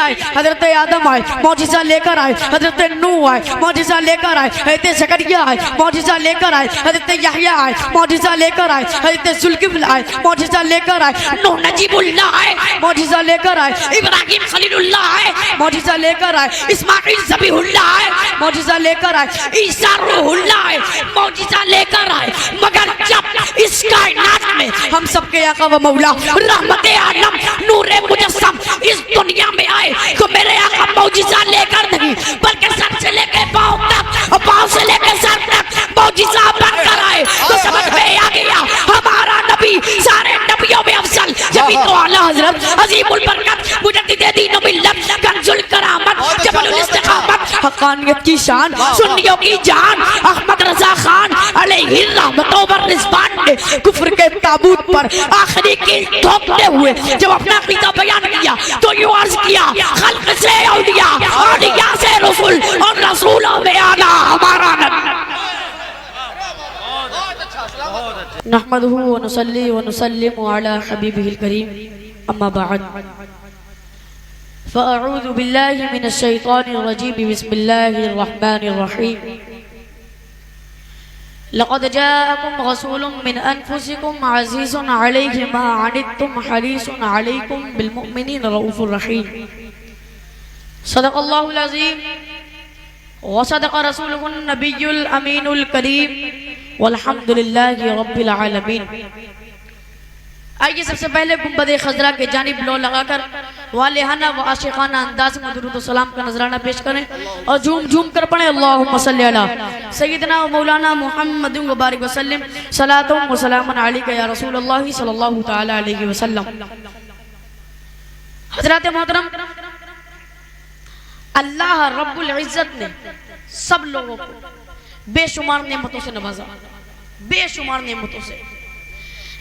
آئے حضرت آدم آئے معجزہ لے کر آئے، حضرت نوح آئے معجزہ لے کر آئے، حضرت زکریا آئے معجزہ لے کر آئے، حضرت یحییٰ آئے معجزہ لے کر آئے، حضرت ذوالکفل آئے معجزہ لے کر آئے، نوح نجیب اللہ آئے معجزہ لے کر آئے، ابراہیم خلیل اللہ آئے معجزہ لے کر آئے، اسماعیل ذبیح اللہ آئے معجزہ لے کر آئے، عیسیٰ روح اللہ آئے معجزہ لے کر آئے، مگر جب اس کائنات میں ہم سب کے آقا و مولا رحمت عالم نور مجسم اس دنیا میں آئے تو میرے آقا معجزہ لے کر نہیں بلکہ سر سے لے کے پاؤں تک اور پاؤں سے لے کے سر تک معجزہ بن کر آئے، تو سمجھ میں آ گیا ہمارا نبی سارے نبیوں میں افضل، جبھی تو اعلیٰ حضرت عظیم البرکت مجدد دین و ملت کنز الکرامت جبل الاستقامت حقانیت کی شان سنیوں کی جان احمد رضا خان علیہ الرحمت و رضوان نے کفر کے تابوت پر آخری کی ٹھوکتے ہوئے جب اپنا عقیدہ بیان کیا تو یوں عرض کیا خلق سے اولیاء، اولیاء سے رسول اور رسولوں میں آنا ہمارا نبی۔ نحمده ونصلي ونسلم على حبيبه الكريم اما بعد فاعوذ بالله من الشيطان الرجيم بسم الله الرحمن الرحيم لقد جاءكم رسول من انفسكم عزيز عليه ما عنتم حريص عليكم بالمؤمنين رؤوف رحيم صدق الله العظيم وصدق رسوله النبي الامين الكريم والحمد للہ رب العالمین۔ آئیے سب سے پہلے گنبد خضرا کے جانب لو لگا کر والہانہ و عاشقانہ انداز میں درود و سلام کا نذرانہ پیش کریں اور جھوم جھوم کر پڑھیں اللہم صلی علی سیدنا و مولانا محمد و بارک وسلم صلاۃ و سلام علیک یا رسول اللہ صلی اللہ تعالی علیہ وسلم۔ حضرات محترم، اللہ رب العزت نے سب لوگوں کو بے شمار نعمتوں سے نوازا، بے شمار نعمتوں سے،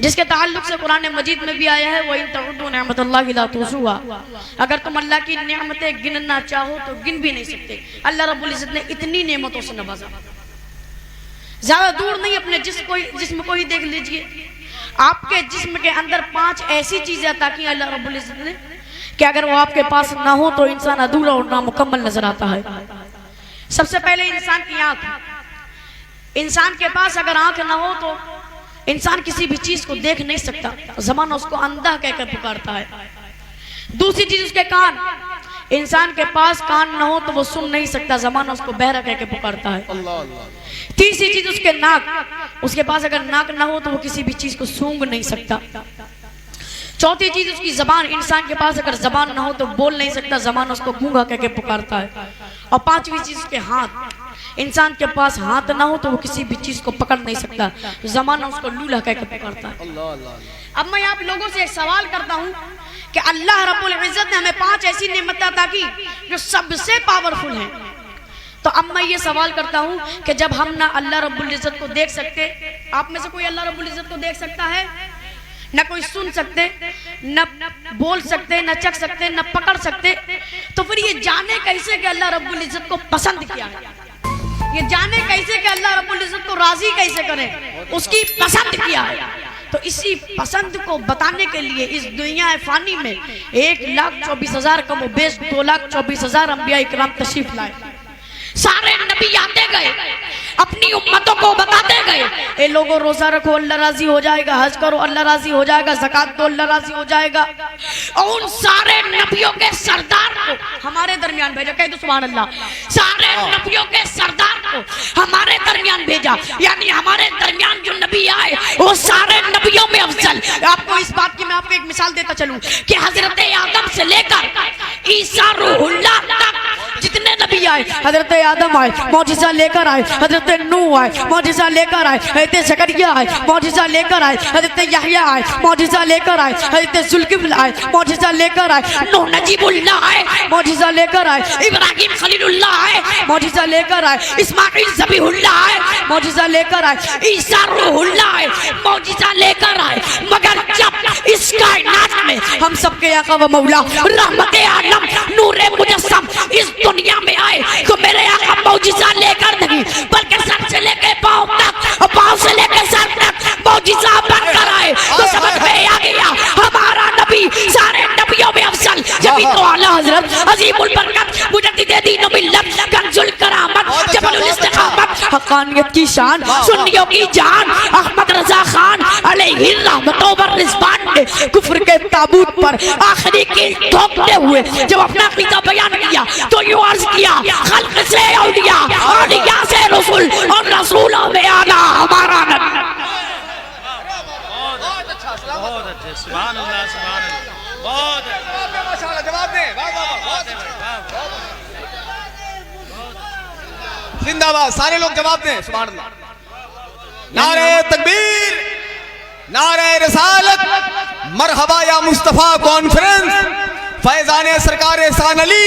جس کے تعلق سے قرآن مجید میں بھی آیا ہے وَإِن تَعُدُّوا نِعْمَتَ اللَّهِ لَا تُحْصُوهَا، اگر تم اللہ کی نعمتیں گننا چاہو تو گن بھی نہیں سکتے۔ اللہ رب العزت نے اتنی نعمتوں سے نوازا، زیادہ دور نہیں، اپنے جسم کو ہی دیکھ لیجئے، آپ کے جسم کے اندر 5 ایسی چیزیں عطا کی اللہ رب العزت نے کہ اگر وہ آپ کے پاس نہ ہو تو انسان ادھورا اور نامکمل نظر آتا ہے۔ سب سے پہلے انسان کی آنکھ، انسان کے پاس اگر آنکھ نہ ہو تو انسان کسی بھی چیز کو دیکھ نہیں سکتا، زمانہ اس کو اندھا کہہ کر پکارتا ہے۔ دوسری چیز اس کے کان، انسان کے پاس کان نہ ہو تو وہ سن نہیں سکتا، زمانہ اس کو بہرا کہہ کے پکارتا ہے۔ تیسری چیز اس کے ناک، اس کے پاس اگر ناک نہ ہو تو وہ کسی بھی چیز کو سونگ نہیں سکتا۔ چوتھی چیز اس کی زبان، انسان کے پاس اگر زبان نہ ہو تو بول نہیں سکتا، زبان اس کو گونگا کہہ کے پکارتا ہے۔ اور پانچویں چیز اس کے ہاتھ، انسان کے پاس ہاتھ نہ ہو تو وہ کسی بھی چیز کو پکڑ نہیں سکتا، زمانہ اس کو لولہ کہہ کے پکارتا ہے۔ اب میں آپ لوگوں سے ایک سوال کرتا ہوں کہ اللہ رب العزت نے ہمیں 5 ایسی نعمتیں عطا کی جو سب سے پاورفل ہیں، تو اب میں یہ سوال کرتا ہوں کہ جب ہم نہ اللہ رب العزت کو دیکھ سکتے، آپ میں سے کوئی اللہ رب العزت کو دیکھ سکتا ہے؟ نہ کوئی سن سکتے، نہ بول سکتے، نہ چکھ سکتے، نہ پکڑ سکتے، تو پھر یہ جانے کیسے کہ اللہ رب العزت کو پسند کیا ہے؟ یہ جانے کیسے کہ اللہ رب العزت کو راضی کیسے کرے؟ اس کی پسند کیا ہے؟ تو اسی پسند کو بتانے کے لیے اس دنیا فانی میں 1,24,000 کم و بیش 2,24,000 انبیاء اکرام تشریف لائے۔ سارے نبی آتے گئے، اپنی امتوں کو بتاتے گئے، اے لوگوں روزہ رکھو اللہ راضی ہو جائے گا، حج کرو اللہ راضی ہو جائے گا، زکوٰۃ دو اللہ راضی ہو جائے گا۔ اور ان سارے نبیوں کے سردار کو ہمارے درمیان بھیجا، کہہ دو سبحان اللہ، سارے نبیوں کے سردار کو ہمارے درمیان بھیجا، یعنی ہمارے درمیان جو نبی آئے وہ سارے نبیوں میں افضل۔ آپ کو اس بات کی میں آپ کو ایک مثال دیتا چلوں کہ حضرت آدم سے لے کر عیسیٰ روح اللہ تک جتنے نبی آئے، حضرت آدم آئے معجزہ لے کر آئے، حضرت نوح آئے معجزہ لے کر آئے، حضرت زکریا آئے معجزہ لے کر آئے، حضرت یحییٰ آئے معجزہ لے کر آئے، حضرت ذوالکفل آئے معجزہ لے کر آئے، نوح نجیب اللہ آئے معجزہ لے کر آئے، ابراہیم خلیل اللہ آئے معجزہ لے کر آئے، اسماعیل ذبیح اللہ آئے معجزہ لے کر آئے، عیسیٰ روح اللہ آئے معجزہ لے کر آئے، مگر جب اس کائنات میں ہم سب کے آقا و مولا رحمت عالم نور مجسم اس دنیا میں آئے تو میرے آقا معجزہ لے کر نہیں بلکہ سر سے لے کے پاؤں تک اور پاؤں سے لے کے سر تک معجزہ بن کر آئے، تو سمجھ میں آ گیا ہمارا نبی سارے نبیوں میں افضل، جبھی تو اعلیٰ حضرت حضرت عظیم البرکت مجدد دین و ملت کنز الکرامت جبل الاستقامت حقانیت کی شان سنیوں کی جان احمد رضا خان علیہ الرحمت و رضوان نے کفر کے تابوت پر آخری کی ٹھوکتے ہوئے جب اپنا عقیدہ بیان کیا تو یوں عرض کیا خلق سے اولیاء اولیاء سے رسول اور رسولوں میں آنا ہمارا نبی. بہت اچھے سبحان اللہ سبحان اللہ بہت ماشاءاللہ جواب دیں زندہ باد سارے لوگ جواب دیں سبحان اللہ نعرہ تکبیر نعرہ رسالت مرحبا یا مصطفیٰ کانفرنس فیضان سرکار احسان علی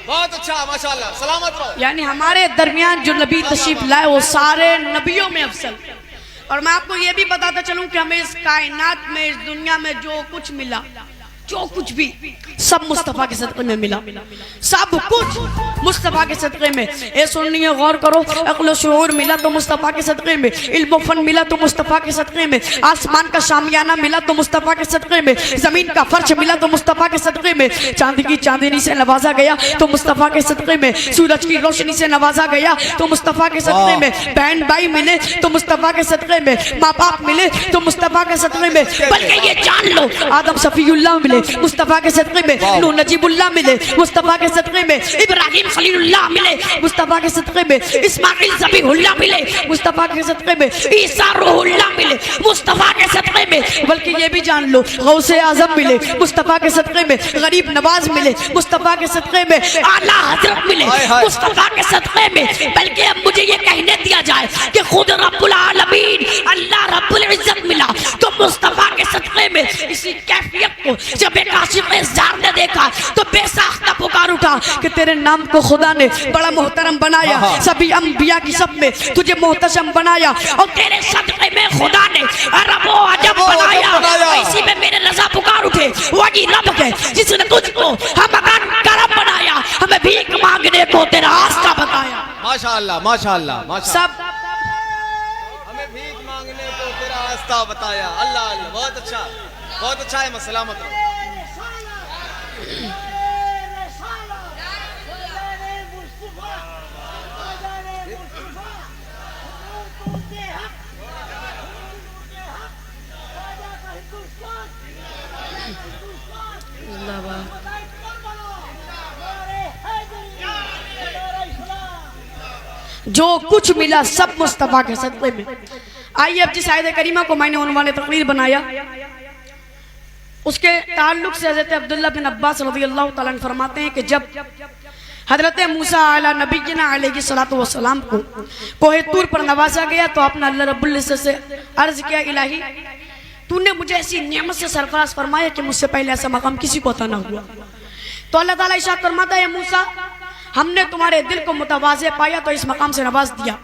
بہت اچھا ماشاءاللہ سلامت رہو. یعنی ہمارے درمیان جو نبی تشریف لائے وہ سارے نبیوں میں افضل. اور میں آپ کو یہ بھی بتاتا چلوں کہ ہمیں اس کائنات میں اس دنیا میں جو کچھ ملا جو کچھ بھی سب مصطفیٰ کے صدقے میں ملا سب کچھ مصطفیٰ کے صدقے میں. اے سنیے غور کرو عقل و شعور ملا تو مصطفیٰ کے صدقے میں علم و فن ملا تو مصطفیٰ کے صدقے میں آسمان کا شامیانہ ملا تو مصطفیٰ کے صدقے میں زمین کا فرش ملا تو مصطفیٰ کے صدقے میں چاند کی چاندنی سے نوازا گیا تو مصطفیٰ کے صدقے میں سورج کی روشنی سے نوازا گیا تو مصطفیٰ کے صدقے میں بہن بھائی ملے تو مصطفیٰ کے صدقے میں ماں باپ ملے تو مصطفیٰ کے صدقے میں بلکہ یہ جان لو آدم صفی اللہ ملے مصطفیٰ کے صدقے میں نوح نجیب اللہ ملے مصطفیٰ کے صدقے میں ابراہیم خلیل اللہ ملے مصطفیٰ کے صدقے میں اسماعیل ذبیح اللہ ملے مصطفیٰ کے صدقے میں عیسیٰ روح اللہ ملے مصطفیٰ کے صدقے میں بلکہ یہ بھی جان لو غوث اعظم ملے مصطفیٰ کے صدقے میں غریب نواز ملے مصطفیٰ کے صدقے میں اعلیٰ حضرت ملے مصطفیٰ کے صدقے میں. بلکہ اب مجھے یہ کہنے دیا جائے کہ خود رب العالمین اللہ رب العزت ملا تو مصطفیٰ کے صدقے میں اسی کیفیت کو جب ایک عاشق زار نے دیکھا تو بے ساختہ پکار اٹھا کہ تیرے نام کو خدا نے بڑا محترم بنایا سبھی انبیاء کی سب میں تجھے محتشم بنایا اور تیرے صدقے میں خدا نے عرب و عجم بنایا اسی میں میرے رضا پکار اٹھے وہی رب ہے جس نے تجھ کو ہم اگر کرم بنایا ہمیں بھیک مانگنے کو تیرا راستہ بتایا. ماشاءاللہ ماشاءاللہ سب ہمیں بھیک مانگنے کو تیرا راستہ بتایا. اللہ اللہ بہت اچھا ہے سلامت رہو. جو کچھ ملا سب مصطفیٰ کے صدقے میں. آئیے اب جس آیت کریمہ کو میں نے عنوان تقریر بنایا اس کے تعلق سے حضرت عبداللہ بن عباس رضی اللہ تعالیٰ عنہ فرماتے ہیں کہ جب حضرت موسیٰ علیہ نبینا علیہ السلام کو کوہ طور پر نوازا گیا تو آپ نے اللہ رب العزت سے عرض کیا الہی تو نے مجھے ایسی نعمت سے سرفراز فرمایا کہ مجھ سے پہلے ایسا مقام کسی کو عطا نہ ہوا. تو اللہ تعالیٰ ارشاد فرماتا ہے موسیٰ ہم نے تمہارے دل کو متواضع پایا تو اس مقام سے نواز دیا.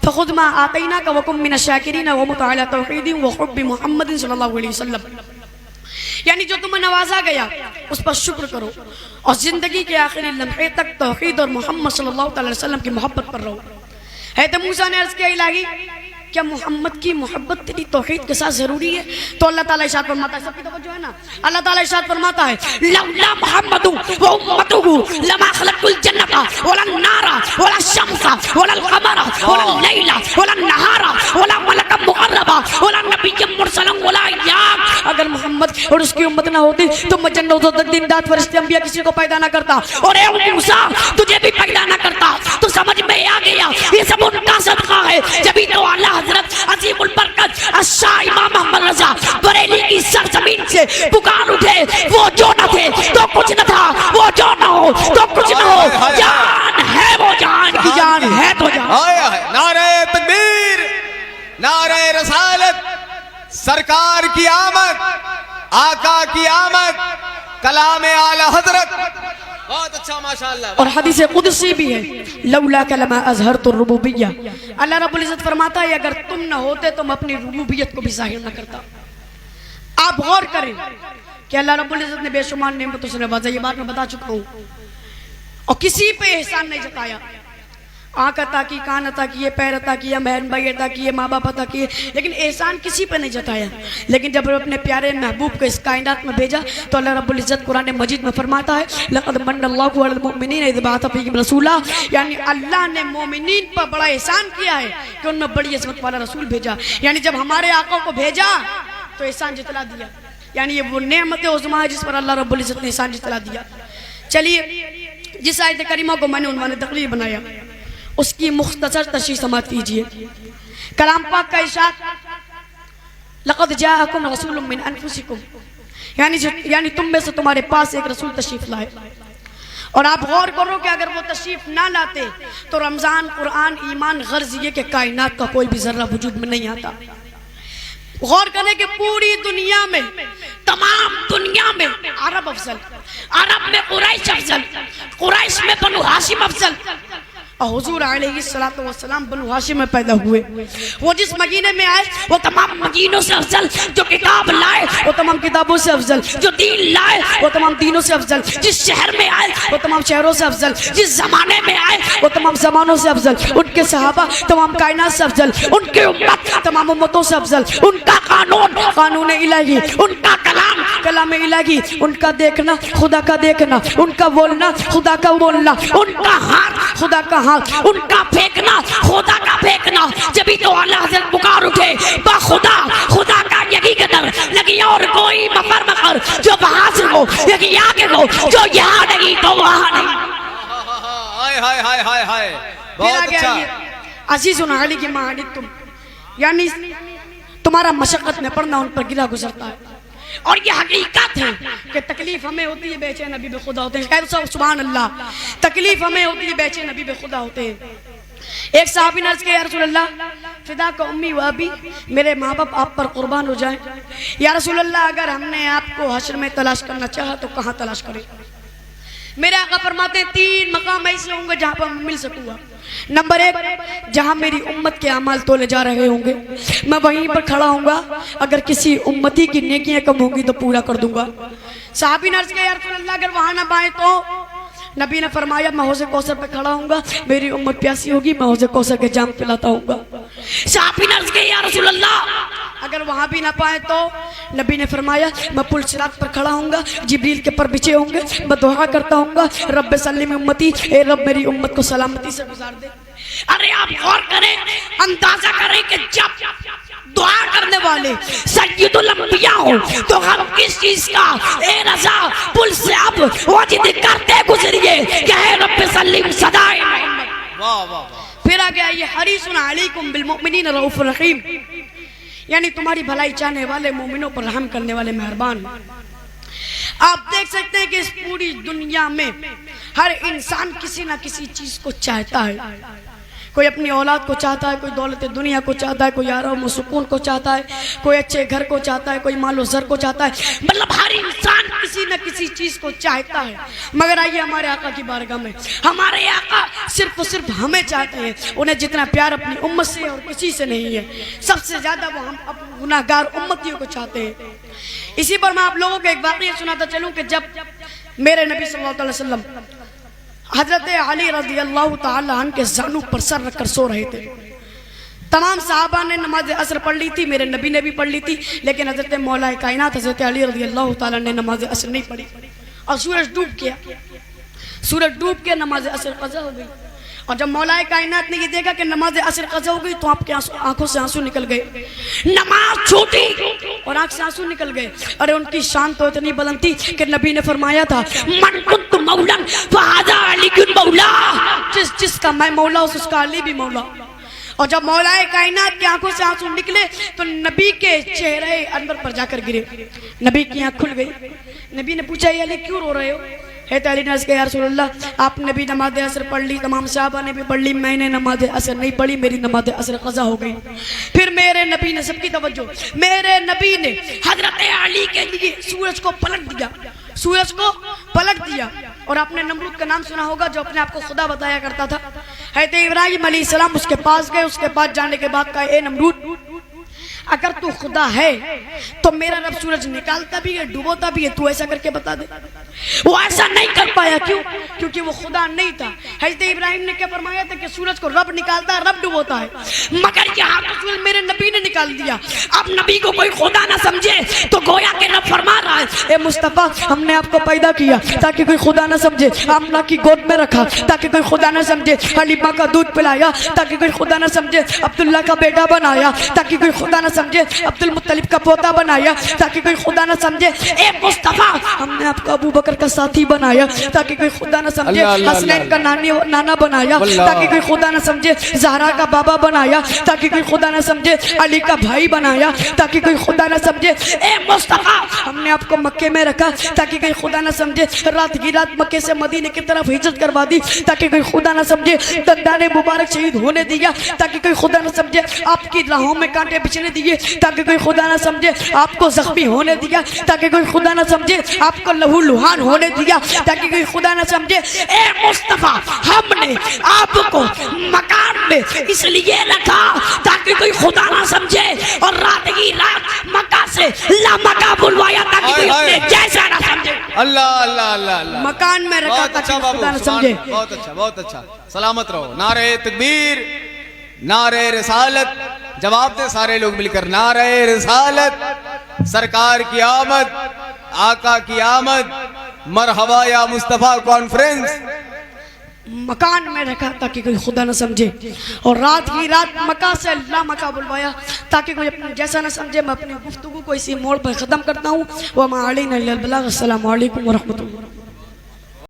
فخذ ما آتیناک وکن من الشاکرین ومت علی توحید وحب محمد صلی اللہ علیہ وسلم. یعنی جو تمہیں نوازا گیا اس پر شکر کرو اور زندگی کے آخری لمحے تک توحید اور محمد صلی اللہ علیہ وسلم کی محبت پر رہو. حضرت موسیٰ نے عرض کیا الہی کیا محمد کی محبت تیری توحید کے ساتھ ضروری ہے؟ تو اللہ تعالیٰ ارشاد فرماتا ہے سب کی توجہ ہے نا اللہ تعالیٰ ارشاد فرماتا ہے لولا محمد و امته لما خلقت الجنۃ ولا النار ولا الشمس ولا القمر ولا الليل ولا النهار ولا ملکا مقربا ولا نبی مرسلا ولا ایام. اگر محمد اور اس کی امت نہ ہوتی تو میں جنت و دن رات فرشتے انبیاء کسی کو پیدا نہ کرتا اور اے موسیٰ تجھے بھی پیدا نہ کرتا. تو سمجھ میں آ گیا یہ سب ان کا صدقہ ہے. جبھی تو اللہ حضرت عظیم البرکت الشاہ امام محمد رضا بریلی کی سرزمین سے پکار اٹھے وہ جو نہ تھے تو کچھ نہ تھا وہ جو نہ ہو تو کچھ نہ ہو جان ہے وہ جان کی جان ہے تو جان. نعرہ تکبیر نعرہ رسالت سرکار کی آمد آقا کی آمد کلام اعلی حضرت بہت اچھا ماشاءاللہ. اور حدیث قدسی بھی ہے لولا کلمہ اظہرت الربوبیہ اللہ رب العزت فرماتا ہے اگر تم نہ ہوتے تو میں اپنی ربوبیت کو بھی ظاہر نہ کرتا. آپ غور کریں کہ اللہ رب العزت نے بے شمار نعمتوں سے نوازا. یہ بات میں بتا چکا ہوں اور کسی پہ احسان نہیں جتایا. آنکھ عطا کی، کان عطا کیے، پیر عطا کیا، بہن بھائی عطا کیے، ماں باپ عطا کیے، لیکن احسان کسی پہ نہیں جتایا. لیکن جب اپنے پیارے محبوب کو اس کائنات میں بھیجا تو اللہ رب العزت قرآن مجید میں فرماتا ہے لقد من اللہ علی المؤمنین اذ بعث فیہم رسولا، یعنی اللہ نے مومنین پر بڑا احسان کیا ہے کہ ان میں بڑی عظمت والا رسول بھیجا. یعنی جب ہمارے آقا کو بھیجا تو احسان جتلا دیا. یعنی یہ وہ نعمت عظمیٰ ہے جس پر اللہ رب العزت نے احسان جتلا دیا. چلیے جس آیت کریمہ کو میں نے عنوان تقریر بنایا اس کی مختصر تشریح سماعت کیجئے. کلام پاک کا ارشاد لقد جاءکم رسول من انفسکم، یعنی تم میں سے تمہارے پاس ایک رسول تشریف لائے. اور آپ غور کرو کہ اگر وہ تشریف نہ لاتے تو رمضان، قرآن، ایمان، غرض یہ کہ کائنات کا کوئی بھی ذرہ وجود میں نہیں آتا. غور کریں کہ پوری دنیا میں، تمام دنیا میں عرب افضل، عرب میں قریش افضل، قریش میں بنو ہاشم افضل، اور حضور علیہ السلام بنو ہاشم میں پیدا ہوئے. وہ جس مدینے میں آئے وہ تمام مدینوں سے افضل، جو کتاب لائے وہ تمام کتابوں سے افضل، جو دین لائے وہ تمام دینوں سے افضل، جس شہر میں آئے وہ تمام شہروں سے افضل، جس زمانے میں آئے وہ تمام زمانوں سے افضل. ان کے صحابہ تمام کائنات سے افضل، ان کی امت تمام امتوں سے افضل، ان کا قانون قانون الہی، ان کا کلام کلام الہی، ان کا دیکھنا خدا کا دیکھنا، ان کا بولنا خدا کا بولنا، ان کا ہاتھ خدا کا ہاتھ، ان کا پھینکنا خدا کا پھینکنا. جبھی تو اللہ حضرت پکار اٹھے با خدا، خدا کا یقی قدر لگی اور کوئی مفر مفر، جو وہاں سے ہو یقی آگے ہو، جو یہاں نہیں تو وہاں نہیں. ہائے ہائے ہائے ہائے ہائے، بہت اچھا. عزیز علی کی معانیتم، یعنی تمہارا مشقت میں پڑھنا ان پر گرا گزرتا ہے. اور یہ حقیقت ہے کہ تکلیف ہمیں ہوتی ہے، بے چین حبیب خدا ہوتے ہیں. سبحان اللہ، تکلیف ہمیں ہوتی ہے، بے چین حبیب خدا ہوتے ہیں. ایک صحابی نے عرض کیا یا رسول اللہ فدا کا امی و ابی، میرے ماں باپ آپ پر قربان ہو جائیں. یا رسول اللہ اگر ہم نے آپ کو حشر میں تلاش کرنا چاہا تو کہاں تلاش کریں؟ میرے آقا فرماتے ہیں 3 مقام ایسے ہوں گے جہاں پر میں مل سکوں گا. نمبر 1، جہاں میری امت کے اعمال تولے جا رہے ہوں گے میں وہیں پر کھڑا ہوں گا، اگر کسی امتی کی نیکیاں کم ہوں گی تو پورا کر دوں گا. صحابی نے عرض کیا یا رسول اللہ اگر وہاں نہ پائے تو؟ نبی نے فرمایا میں حوض کوثر پہ کھڑا ہوں گا، میری امت پیاسی ہوگی، میں حوض کوثر کے جام پلاتا ہوں گا. صحابی نے عرض کیا یا رسول اللہ اگر وہاں بھی نہ پائے تو؟ نبی نے فرمایا میں پل صراط پر کھڑا ہوں گا، جبریل کے پر بچھے ہوں گے، میں دعا کرتا ہوں گا رب سلم امتی، اے رب میری امت کو سلامتی سے گزار دے. ارے آپ غور کریں، اندازہ کریں کہ جب دعا کرنے والے سید الانبیاء ہوں تو ہم کس چیز کا اے رضا پل سے اب وجد کرتے گزریے کہ اے رب سلم صدائے محمد. واہ واہ. پھر آگے آئیے حریص علیکم بالمؤمنین رؤوف رحیم، یعنی تمہاری بھلائی چاہنے والے، مومنوں پر رحم کرنے والے مہربان. آپ دیکھ سکتے ہیں کہ اس پوری دنیا میں ہر انسان کسی نہ کسی چیز کو چاہتا ہے. کوئی اپنی اولاد کو چاہتا ہے، کوئی دولت دنیا کو چاہتا ہے، کوئی آرام و سکون کو چاہتا ہے، کوئی اچھے گھر کو چاہتا ہے، کوئی مال و زر کو چاہتا ہے. مطلب ہر انسان کسی نہ کسی چیز کو چاہتا ہے. مگر آئیے ہمارے آقا کی بارگاہ میں، ہمارے آقا صرف و صرف ہمیں چاہتے ہیں. انہیں جتنا پیار اپنی امت سے اور کسی سے نہیں ہے، سب سے زیادہ وہ ہم اپنے گناہگار امتیوں کو چاہتے ہیں. اسی پر میں آپ لوگوں کو ایک واقعہ سناتا چلوں کہ جب میرے نبی صلی اللہ علیہ وسلم حضرت علی رضی اللہ تعالی عنہ کے زانوں پر سر رکھ کر سو رہے تھے. تمام صحابہ نے نماز عصر پڑھ لی تھی، میرے نبی نے بھی پڑھ لی تھی، لیکن حضرت مولا کائنات حضرت علی رضی اللہ تعالی نے نماز عصر نہیں پڑھی اور سورج ڈوب گیا. سورج ڈوب کے نماز عصر قضا ہو گئی. اور جب مولا کائنات نے یہ دیکھا کہ نماز عصر قضا ہو گئی تو آپ کے آنکھوں سے آنسو نکل گئے، نماز چھوٹی اور آنکھ سے آنسو نکل گئے. ارے ان کی شان تو اتنی بلند تھی کہ نبی نے فرمایا تھا من کنت مولا فہذا علی مولا، جس کا میں مولا اس کا علی بھی مولا. اور جب مولا کائنات کی آنکھوں سے آنسو نکلے تو نبی کے چہرے انور پر جا کر گرے. نبی کی آنکھ کھل گئی. نبی نے پوچھا یہ علی کیوں رو رہے ہو؟ حضرت علی نے عرض کیا یا رسول اللہ آپ نے بھی نماز عصر پڑھ لی، تمام صحابہ نے بھی پڑھ لی، میں نے نماز عصر نہیں پڑھی، میری نماز عصر قضا ہو گئی. پھر میرے نبی نے، سب کی توجہ، میرے نبی نے حضرت علی کے لیے سورج کو پلٹ دیا، سورج کو پلٹ دیا. اور آپ نے نمرود کا نام سنا ہوگا جو اپنے آپ کو خدا بتایا کرتا تھا. حضرت ابراہیم علیہ السلام اس کے پاس گئے، اس کے پاس جانے کے بعد کہا اے نمرود اگر تو خدا ہے تو میرا رب سورج نکالتا بھی ہے ڈوبوتا بھی ہے، تو ایسا کر کے بتا دے. وہ ایسا نہیں کر پایا. کیوں؟ کیونکہ وہ خدا نہیں تھا. حضرت ابراہیم نے کیا فرمایا تھا کہ سورج کو رب نکالتا ہے، رب ڈبوتا ہے، مگر یہاں رسول میرے نبی نے نکال دیا. اب نبی کو کوئی خدا نہ سمجھے تو گویا کہ رب فرما رہا ہے اے مصطفیٰ ہم نے آپ کو پیدا کیا تاکہ کوئی خدا نہ سمجھے، آمنہ کی گود میں رکھا تاکہ کوئی خدا نہ سمجھے، حلیمہ کا دودھ پلایا تاکہ کوئی خدا نہ سمجھے، عبداللہ کا بیٹا بنایا تاکہ کوئی خدا نہ سمجھے، عبد المطلب کا پوتا بنایا تاکہ کوئی خدا نہ سمجھے. اے مصطفیٰ ہم نے آپ کو ابو بکر کا ساتھی بنایا تاکہ کوئی خدا نہ سمجھے، حسنین کا نانا بنایا تاکہ کوئی خدا نہ سمجھے، زہرا کا بابا بنایا تاکہ کوئی خدا نہ سمجھے، علی کا بھائی بنایا تاکہ کوئی خدا نہ سمجھے. اے مصطفیٰ ہم نے آپ کو مکے میں رکھا تاکہ کوئی خدا نہ سمجھے، رات کی رات مکے سے مدینے کی طرف ہجرت کروا دی تاکہ کوئی خدا نہ سمجھے، دندان مبارک شہید ہونے دیا تاکہ کوئی خدا نہ سمجھے، آپ کی راہوں میں کانٹے بچھنے دیے تاکہ کوئی خدا نہ سمجھے، آپ کو زخمی ہونے دیا تاکہ کوئی خدا نہ سمجھے، آپ کو لہو لہان ہونے دیا تاکہ کوئی خدا نہ سمجھے. اے مصطفیٰ ہم نے آپ کو مکان میں اس لیے رکھا تاکہ کوئی خدا نہ سمجھے، اور رات کی رات مکہ سے لامکہ بلوایا تاکہ کوئی اپنے جیسا نہ سمجھے. اللہ اللہ اللہ اللہ، مکان میں رکھا بہت اچھا تاکہ بابو، خدا نہ سمجھے. بہت اچھا بہت اچھا. سلامت رہو. نعرہ تکبیر، نعرہ رسالت. جواب دے سارے لوگ مل کر، نعرہ رسالت، سرکار کی آمد، آقا کی آمد، مرحبا یا مصطفیٰ کانفرنس. مکان میں رکھا تاکہ کوئی خدا نہ سمجھے، اور رات کی رات مکہ سے لامکہ بلوایا تاکہ کوئی اپنے جیسا نہ سمجھے. میں اپنی گفتگو کو اسی موڑ پر ختم کرتا ہوں. وَمَا عَلَيْنَا إِلَّا الْبَلَاغُ. السلام علیکم ورحمۃ اللہ.